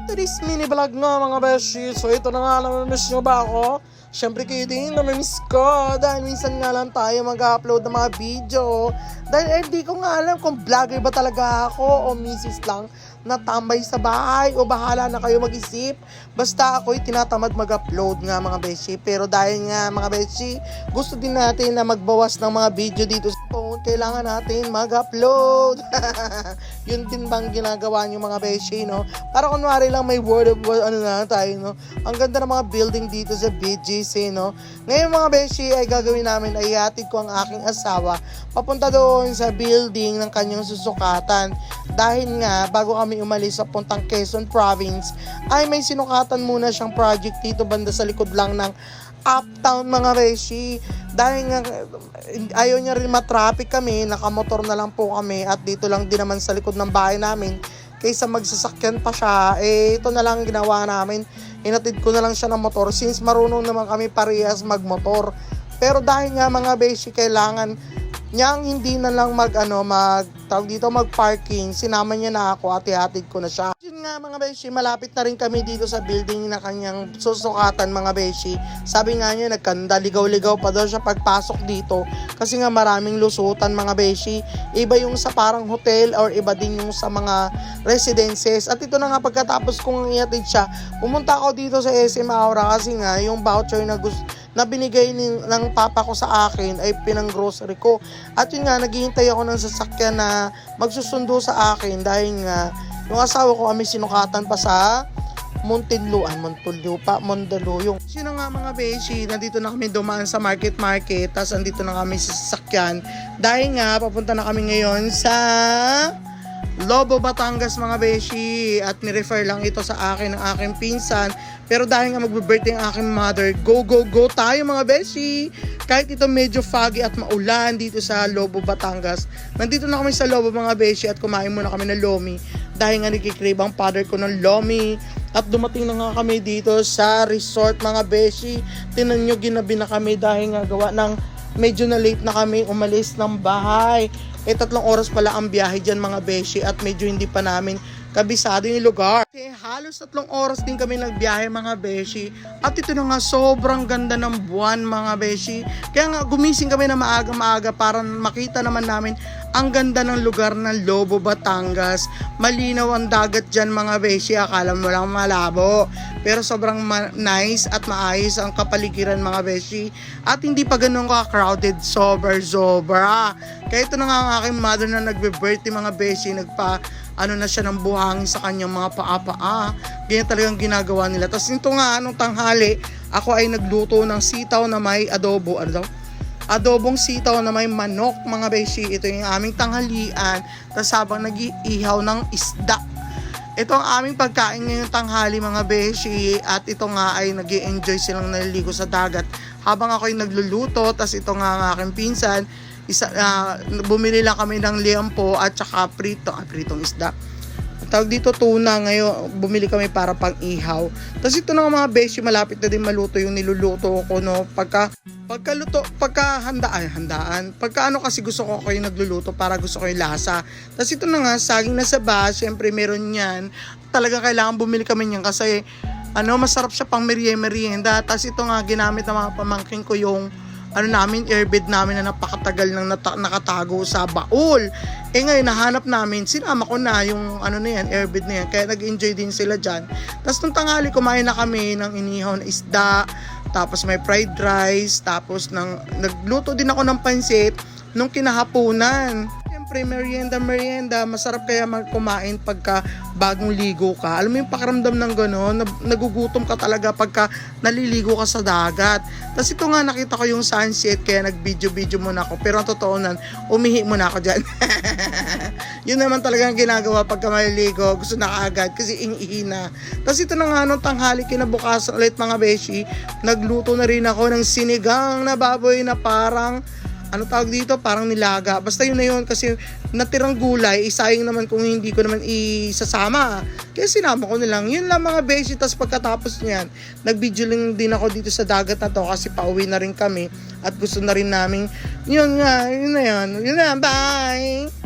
Today's mini vlog nga mga beshi. So ito na nga, namimiss nyo ba ako? Siyempre kayo din, namimiss ko. Dahil minsan nga lang tayo mag-upload ng mga video. Dahil hindi ko nga alam kung vlogger ba talaga ako o misis lang na tambay sa bahay o bahala na kayo mag-isip. Basta ako'y tinatamad mag-upload nga mga beshi. Pero dahil nga mga beshi, gusto din natin na magbawas ng mga video dito sa phone. Kailangan natin mag-upload. Yun din bang ginagawa nyo mga beshi, no? Para kunwari lang may word of ano na tayo, no? Ang ganda ng mga building dito sa BGC, no? Ngayon mga beshi ay gagawin namin ay ihatid ko ang aking asawa papunta doon sa building ng kanyang susukatan. Dahil nga bago kami umalis sa puntang Quezon Province ay may sinukatan muna siyang project dito banda sa likod lang ng Uptown mga beshi. Dahil nga ayaw niya rin matraffic kami, nakamotor na lang po kami at dito lang din naman sa likod ng bahay namin kaysa magsasakyan pa siya. Ito na lang ginawa namin, hinatid ko na lang siya ng motor since marunong naman kami parehas magmotor. Pero dahil nga mga beshi kailangan niyang hindi na lang mag-parking, sinama niya na ako at ihatid ko na siya. Yun nga mga beshi, malapit na rin kami dito sa building na kanyang susukatan mga beshi. Sabi nga niya, nagkandaligaw-ligaw pa daw siya pagpasok dito kasi nga maraming lusutan mga beshi. Iba yung sa parang hotel or iba din yung sa mga residences. At ito na nga pagkatapos kong ihatid siya, pumunta ako dito sa SM Aura kasi nga yung voucher na binigay ng papa ko sa akin ay pinang-grocery ko. At yun nga, naghihintay ako ng sasakyan na magsusundo sa akin dahil nga yung asawa ko kami sinukatan pa sa Mandaluyong. Sino nga mga beshi, nandito na kami dumaan sa market, tapos andito na kami sa sasakyan. Dahil nga, papunta na kami ngayon sa Lobo, Batangas mga beshi. At nirefer lang ito sa akin ng aking pinsan. Pero dahil nga magbe-birthday ang aking mother, go tayo mga beshi. Kahit ito medyo foggy at maulan dito sa Lobo, Batangas. Nandito na kami sa Lobo mga beshi at kumain muna kami ng lomi. Dahil nga nakikrave ang father ko ng lomi. At dumating na nga kami dito sa resort mga beshi. Tinan nyo, ginabi na kami dahil nga gawa ng medyo na late na kami umalis ng bahay. 3 oras pala ang biyahe dyan mga beshi at medyo hindi pa namin kabisado yung lugar. Halos 3 oras din kami nagbiyahe mga beshi. At ito na nga, sobrang ganda ng buwan mga beshi. Kaya nga gumising kami na maaga para makita naman namin ang ganda ng lugar ng Lobo, Batangas. Malinaw ang dagat dyan mga beshi. Akala mo lang malabo. Pero sobrang nice at maayos ang kapaligiran mga beshi. At hindi pa ganun ka-crowded. Sobra. Kaya ito na nga ang aking mother na nagbe-birthday mga beshi. Na siya ng buhangin sa kanyang mga paa. Ganyan talagang ginagawa nila. Tapos ito nga, anong tanghali, ako ay nagluto ng sitaw na may adobo. Adobong sitaw na may manok mga beshi. Ito yung aming tanghalian. Tapos habang nag-iihaw ng isda. Ito ang aming pagkain ngayong tanghali mga beshi. At ito nga ay nag-i-enjoy silang naliligo sa dagat habang ako ay nagluluto. Tapos ito nga ang aking pinsan, bumili lang kami ng liampo at saka pritong isda. Tawag dito tuna, ngayon bumili kami para pang-ihaw. Tapos ito na mga beshi, malapit na din maluto yung niluluto ko, no. Handaan. Kasi gusto ko yung nagluluto para gusto ko yung lasa. Tapos ito na nga, saging na saba, syempre meron yan. Talagang kailangan bumili kami niyan kasi masarap siya pang merienda. Tapos ito nga, ginamit ng mga pamangkin ko yung airbed namin na napakatagal nang nakatago sa baul. Ngayon nahanap namin, sinama ko na yung airbed na yan. Kaya nag-enjoy din sila dyan. Tapos nung tanghali kumain na kami ng inihaw na isda, tapos may fried rice, tapos nagluto din ako ng pansit nung kinahaponan. Siyempre merienda, masarap kaya kumain pagka bagong ligo ka. Alam mo yung pakiramdam ng gano'n, nagugutom ka talaga pagka naliligo ka sa dagat. Tapos ito nga, nakita ko yung sunset kaya nag-video muna ako. Pero ang totoo nan, umihi muna ako dyan. Yun naman talagang ginagawa pagka maliligo, gusto na kaagad kasi iniihi na. Tapos ito na nga, nung tanghali kinabukasan ulit mga beshi, nagluto na rin ako ng sinigang na baboy na parang parang nilaga. Basta yun na yun kasi natirang gulay, isayang naman kung hindi ko naman isasama. Kaya sinama ko na lang. Yun lang mga beshi. Tapos pagkatapos niyan, nag-video lang din ako dito sa dagat na to kasi pauwi na rin kami at gusto na rin namin. Yun na, bye!